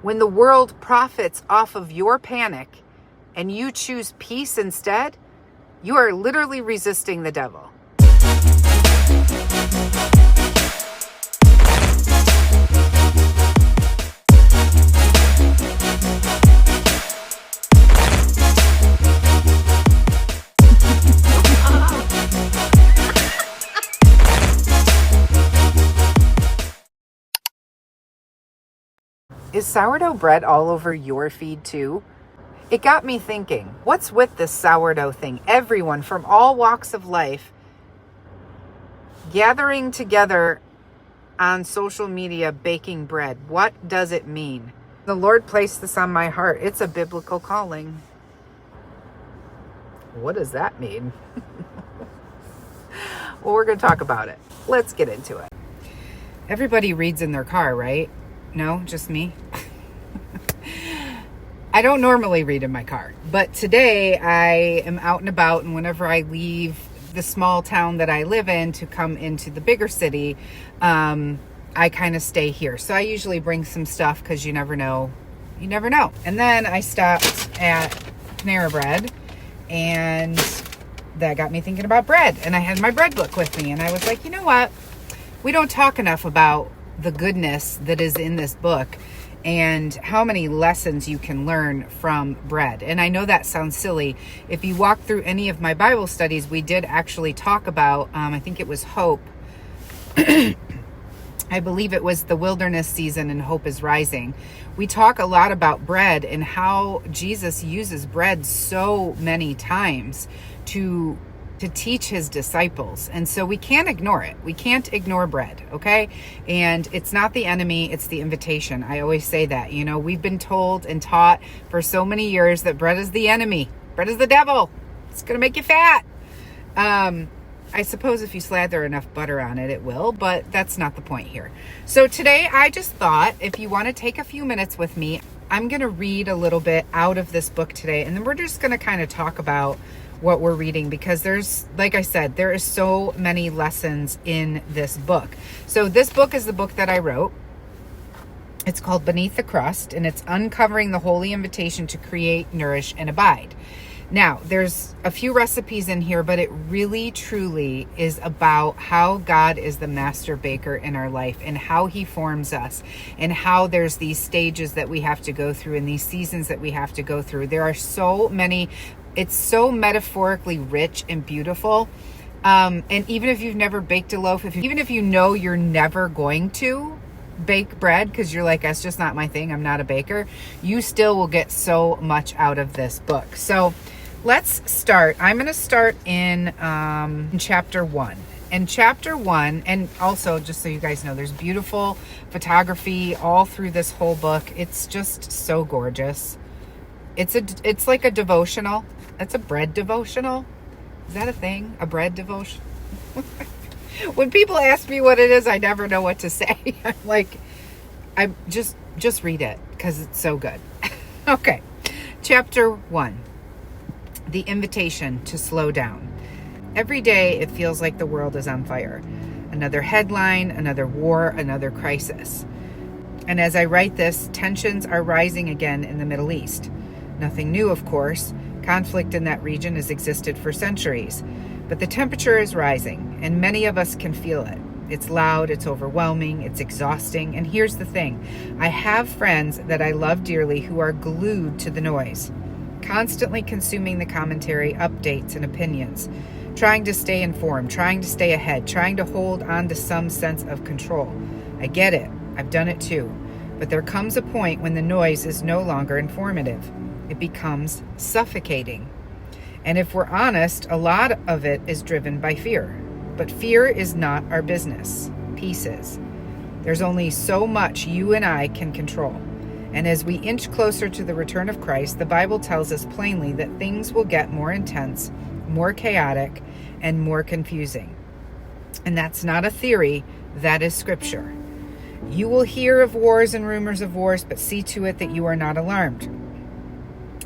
When the world profits off of your panic and you choose peace instead, you are literally resisting the devil. Is sourdough bread all over your feed too? It got me thinking, what's with this sourdough thing? Everyone from all walks of life gathering together on social media baking bread. What does it mean? The Lord placed this on my heart. It's a biblical calling. What does that mean? Well, we're going to talk about it. Let's get into it. Everybody reads in their car, right? No, just me. I don't normally read in my car, but today I am out and about, and whenever I leave the small town that I live in to come into the bigger city, I kind of stay here. So I usually bring some stuff because you never know. You never know. And then I stopped at Panera Bread, and that got me thinking about bread. And I had my bread book with me, and I was like, you know what? We don't talk enough about the goodness that is in this book and how many lessons you can learn from bread. And I know that sounds silly. If you walk through any of my Bible studies, we did actually talk about, I think it was hope. I believe it was the wilderness season and hope is rising. We talk a lot about bread and how Jesus uses bread so many times to teach his disciples. And so we can't ignore it. We can't ignore bread, okay? And it's not the enemy, it's the invitation. I always say that. You know, we've been told and taught for so many years that bread is the enemy. Bread is the devil. It's going to make you fat. I suppose if you slather enough butter on it, it will, but that's not the point here. So today I just thought, if you want to take a few minutes with me, I'm going to read a little bit out of this book today, and then we're just going to kind of talk about what we're reading, because there's, like I said, there is so many lessons in this book. So this book is the book that I wrote. It's called Beneath the Crust, and it's uncovering the holy invitation to create, nourish, and abide. Now, there's a few recipes in here, but it really, truly is about how God is the master baker in our life and how he forms us and how there's these stages that we have to go through and these seasons that we have to go through. There are so many. It's so metaphorically rich and beautiful. And even if you've never baked a loaf, even if you know you're never going to bake bread because you're like, that's just not my thing, I'm not a baker, you still will get so much out of this book. So let's start. I'm going to start in chapter 1. In chapter 1, and also just so you guys know, there's beautiful photography all through this whole book. It's just so gorgeous. It's like a devotional. It's a bread devotional. Is that a thing? A bread devotion? When people ask me what it is, I never know what to say. I'm like, I just read it because it's so good. Okay. Chapter 1. The invitation to slow down. Every day it feels like the world is on fire. Another headline, another war, another crisis. And as I write this, tensions are rising again in the Middle East. Nothing new, of course. Conflict in that region has existed for centuries. But the temperature is rising, and many of us can feel it. It's loud, it's overwhelming, it's exhausting. And here's the thing. I have friends that I love dearly who are glued to the noise, constantly consuming the commentary, updates, and opinions, trying to stay informed, trying to stay ahead, trying to hold on to some sense of control. I get it. I've done it too. But there comes a point when the noise is no longer informative. It becomes suffocating. And if we're honest, a lot of it is driven by fear. But fear is not our business. Peace is. There's only so much you and I can control. And as we inch closer to the return of Christ, the Bible tells us plainly that things will get more intense, more chaotic, and more confusing. And that's not a theory, that is scripture. You will hear of wars and rumors of wars, but see to it that you are not alarmed.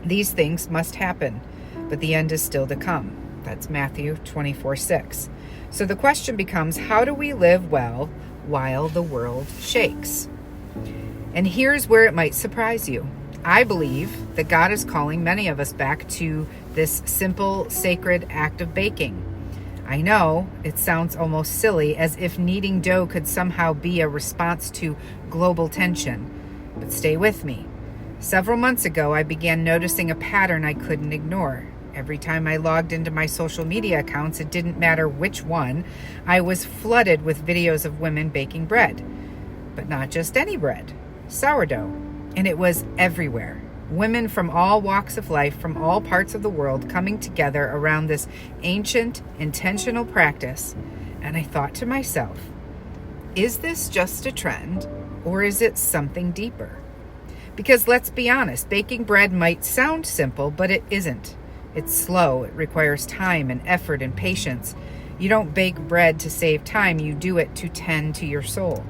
These things must happen, but the end is still to come. That's Matthew 24:6. So the question becomes, how do we live well while the world shakes? And here's where it might surprise you. I believe that God is calling many of us back to this simple, sacred act of baking. I know it sounds almost silly, as if kneading dough could somehow be a response to global tension. But stay with me. Several months ago, I began noticing a pattern I couldn't ignore. Every time I logged into my social media accounts, it didn't matter which one, I was flooded with videos of women baking bread. But not just any bread, sourdough. And it was everywhere. Women from all walks of life, from all parts of the world, coming together around this ancient, intentional practice. And I thought to myself, is this just a trend, or is it something deeper? Because let's be honest, baking bread might sound simple, but it isn't. It's slow. It requires time and effort and patience. You don't bake bread to save time. You do it to tend to your soul.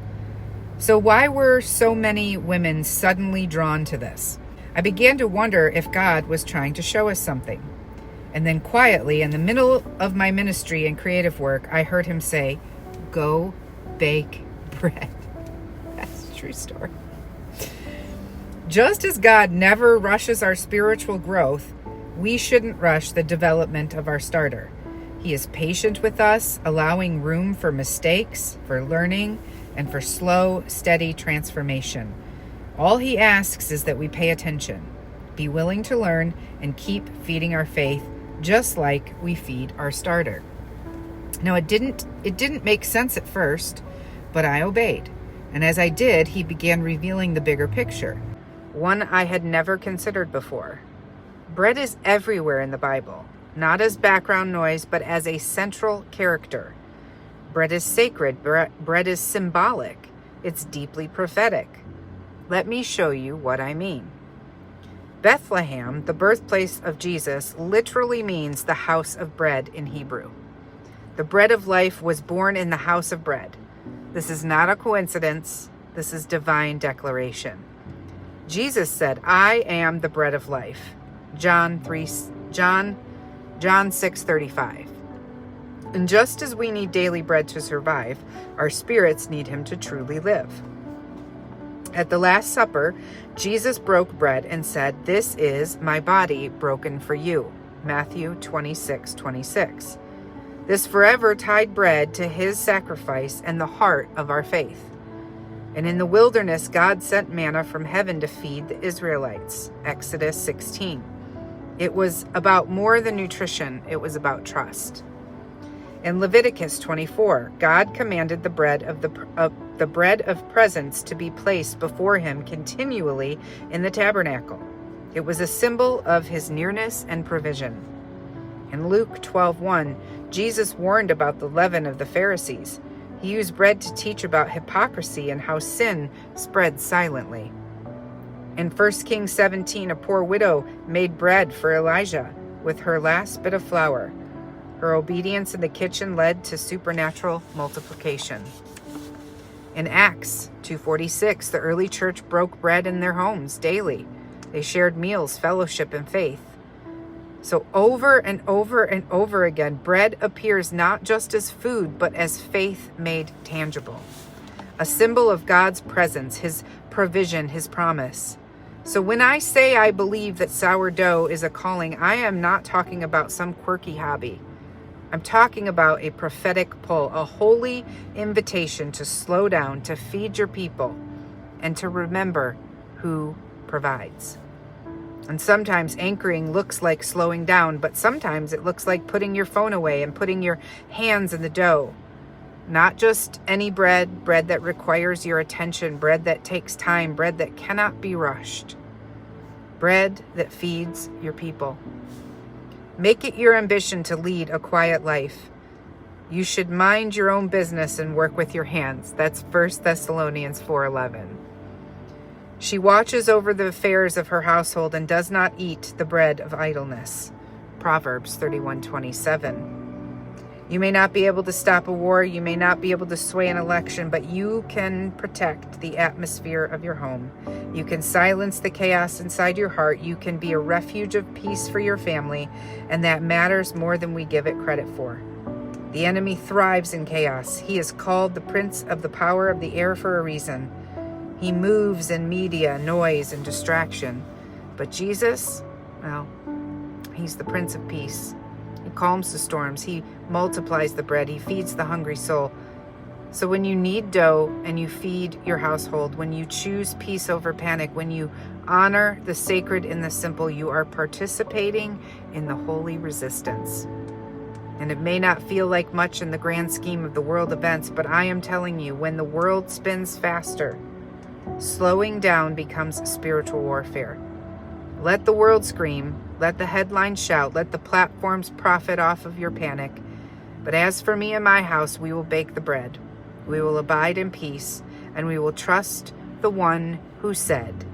So why were so many women suddenly drawn to this? I began to wonder if God was trying to show us something. And then quietly, in the middle of my ministry and creative work, I heard him say, "Go bake bread." That's a true story. Just as God never rushes our spiritual growth, we shouldn't rush the development of our starter. He is patient with us, allowing room for mistakes, for learning, and for slow, steady transformation. All he asks is that we pay attention, be willing to learn, and keep feeding our faith, just like we feed our starter. Now, it didn't make sense at first, but I obeyed. And as I did, he began revealing the bigger picture, one I had never considered before. Bread is everywhere in the Bible, not as background noise, but as a central character. Bread is sacred. Bread is symbolic. It's deeply prophetic. Let me show you what I mean. Bethlehem, the birthplace of Jesus, literally means the house of bread in Hebrew. The bread of life was born in the house of bread. This is not a coincidence. This is divine declaration. Jesus said, "I am the bread of life." John 6:35. And just as we need daily bread to survive, our spirits need him to truly live. At the Last Supper, Jesus broke bread and said, "This is my body broken for you." Matthew 26:26. This forever tied bread to his sacrifice and the heart of our faith. And in the wilderness, God sent manna from heaven to feed the Israelites. Exodus 16. It was about more than nutrition. It was about trust. In Leviticus 24, God commanded the bread of presence to be placed before him continually in the tabernacle. It was a symbol of his nearness and provision. In Luke 12:1, Jesus warned about the leaven of the Pharisees. He used bread to teach about hypocrisy and how sin spread silently. In 1 Kings 17, a poor widow made bread for Elijah with her last bit of flour. Her obedience in the kitchen led to supernatural multiplication. In Acts 2:46, the early church broke bread in their homes daily. They shared meals, fellowship, and faith. So over and over and over again, bread appears not just as food, but as faith made tangible. A symbol of God's presence, his provision, his promise. So when I say I believe that sourdough is a calling, I am not talking about some quirky hobby. I'm talking about a prophetic pull, a holy invitation to slow down, to feed your people, and to remember who provides. And sometimes anchoring looks like slowing down, but sometimes it looks like putting your phone away and putting your hands in the dough. Not just any bread, bread that requires your attention, bread that takes time, bread that cannot be rushed. Bread that feeds your people. Make it your ambition to lead a quiet life. You should mind your own business and work with your hands. That's 1 Thessalonians 4:11. She watches over the affairs of her household and does not eat the bread of idleness. Proverbs 31:27. You may not be able to stop a war, you may not be able to sway an election, but you can protect the atmosphere of your home. You can silence the chaos inside your heart. You can be a refuge of peace for your family, and that matters more than we give it credit for. The enemy thrives in chaos. He is called the prince of the power of the air for a reason. He moves in media, noise, and distraction. But Jesus, well, he's the Prince of Peace. He calms the storms. He multiplies the bread. He feeds the hungry soul. So when you knead dough and you feed your household, when you choose peace over panic, when you honor the sacred in the simple, you are participating in the holy resistance. And it may not feel like much in the grand scheme of the world events, but I am telling you, when the world spins faster, slowing down becomes spiritual warfare. Let the world scream, let the headlines shout, let the platforms profit off of your panic. But as for me and my house, we will bake the bread. We will abide in peace, and we will trust the one who said,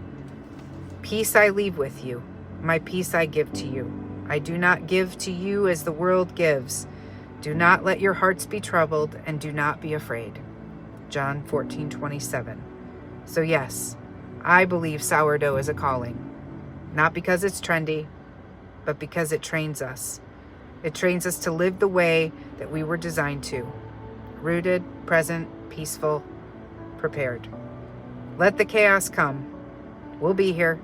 "Peace I leave with you, my peace I give to you. I do not give to you as the world gives. Do not let your hearts be troubled, and do not be afraid." John 14:27. So yes, I believe sourdough is a calling. Not because it's trendy, but because it trains us. It trains us to live the way that we were designed to. Rooted, present, peaceful, prepared. Let the chaos come. We'll be here,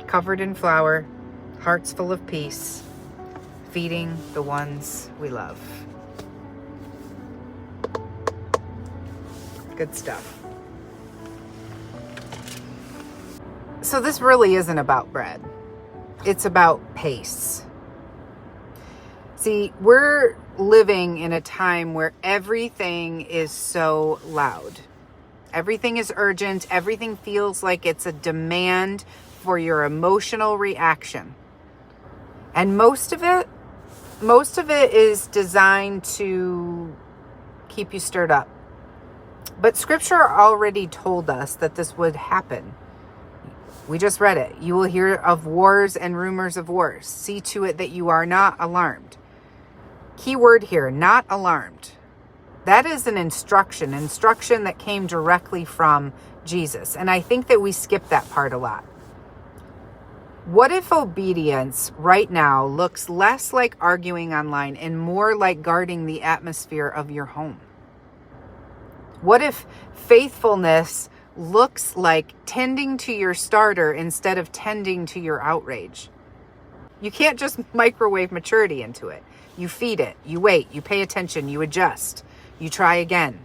covered in flour, hearts full of peace, feeding the ones we love. Good stuff. So this really isn't about bread. It's about pace. See, we're living in a time where everything is so loud. Everything is urgent. Everything feels like it's a demand for your emotional reaction. And most of it is designed to keep you stirred up. But Scripture already told us that this would happen. We just read it. You will hear of wars and rumors of wars. See to it that you are not alarmed. Key word here, not alarmed. That is an instruction that came directly from Jesus. And I think that we skip that part a lot. What if obedience right now looks less like arguing online and more like guarding the atmosphere of your home? What if faithfulness looks like tending to your starter instead of tending to your outrage? You can't just microwave maturity into it. You feed it, you wait, you pay attention, you adjust, you try again.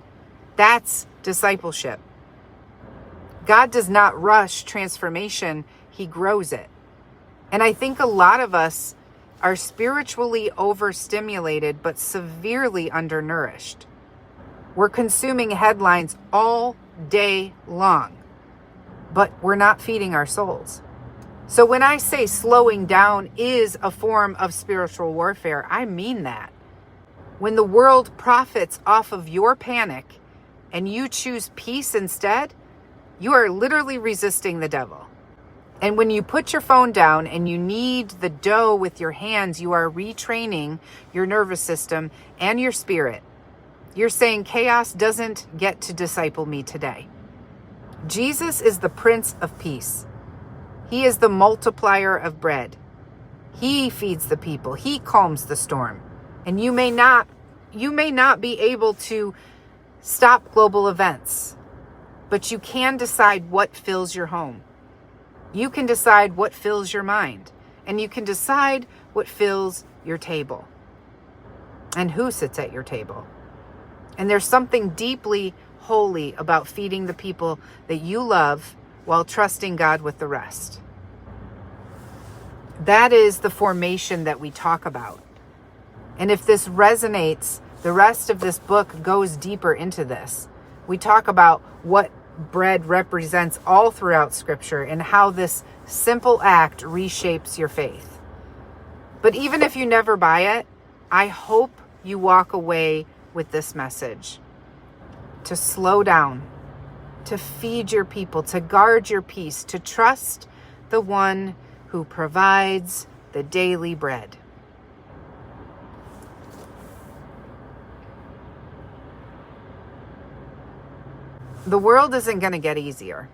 That's discipleship. God does not rush transformation, He grows it. And I think a lot of us are spiritually overstimulated but severely undernourished. We're consuming headlines all day long, but we're not feeding our souls. So when I say slowing down is a form of spiritual warfare, I mean that. When the world profits off of your panic and you choose peace instead, you are literally resisting the devil. And when you put your phone down and you knead the dough with your hands, you are retraining your nervous system and your spirit. You're saying chaos doesn't get to disciple me today. Jesus is the Prince of Peace. He is the multiplier of bread. He feeds the people. He calms the storm. And you may not be able to stop global events, but you can decide what fills your home. You can decide what fills your mind, and you can decide what fills your table and who sits at your table. And there's something deeply holy about feeding the people that you love while trusting God with the rest. That is the formation that we talk about. And if this resonates, the rest of this book goes deeper into this. We talk about what bread represents all throughout Scripture and how this simple act reshapes your faith. But even if you never buy it, I hope you walk away with this message: to slow down, to feed your people, to guard your peace, to trust the one who provides the daily bread. The world isn't going to get easier.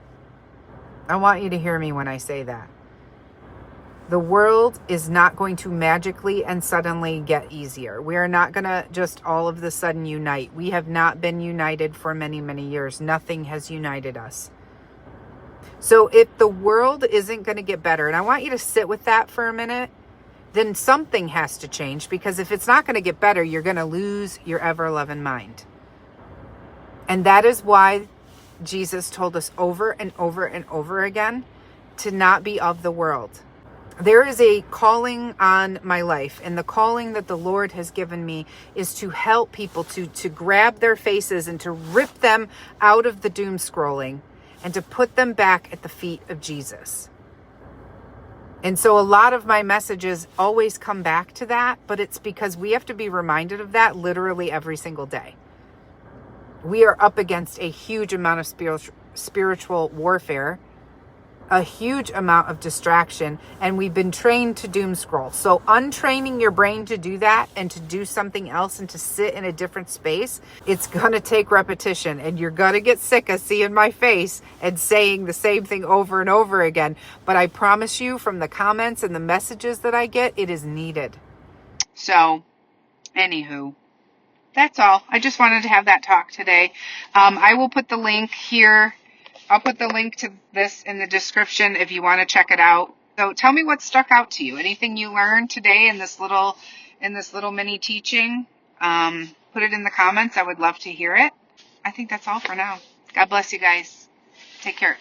I want you to hear me when I say that. The world is not going to magically and suddenly get easier. We are not going to just all of a sudden unite. We have not been united for many, many years. Nothing has united us. So if the world isn't going to get better, and I want you to sit with that for a minute, then something has to change, because if it's not going to get better, you're going to lose your ever-loving mind. And that is why Jesus told us over and over and over again to not be of the world. There is a calling on my life, and the calling that the Lord has given me is to help people to grab their faces and to rip them out of the doom scrolling and to put them back at the feet of Jesus. And so a lot of my messages always come back to that, but it's because we have to be reminded of that literally every single day. We are up against a huge amount of spiritual warfare, a huge amount of distraction, and we've been trained to doom scroll. So untraining your brain to do that and to do something else and to sit in a different space, it's going to take repetition, and you're going to get sick of seeing my face and saying the same thing over and over again. But I promise you, from the comments and the messages that I get, it is needed. So, anywho, that's all. I just wanted to have that talk today. I will put the link here. I'll put the link to this in the description if you want to check it out. So tell me what stuck out to you. Anything you learned today in this little mini teaching? Put it in the comments. I would love to hear it. I think that's all for now. God bless you guys. Take care.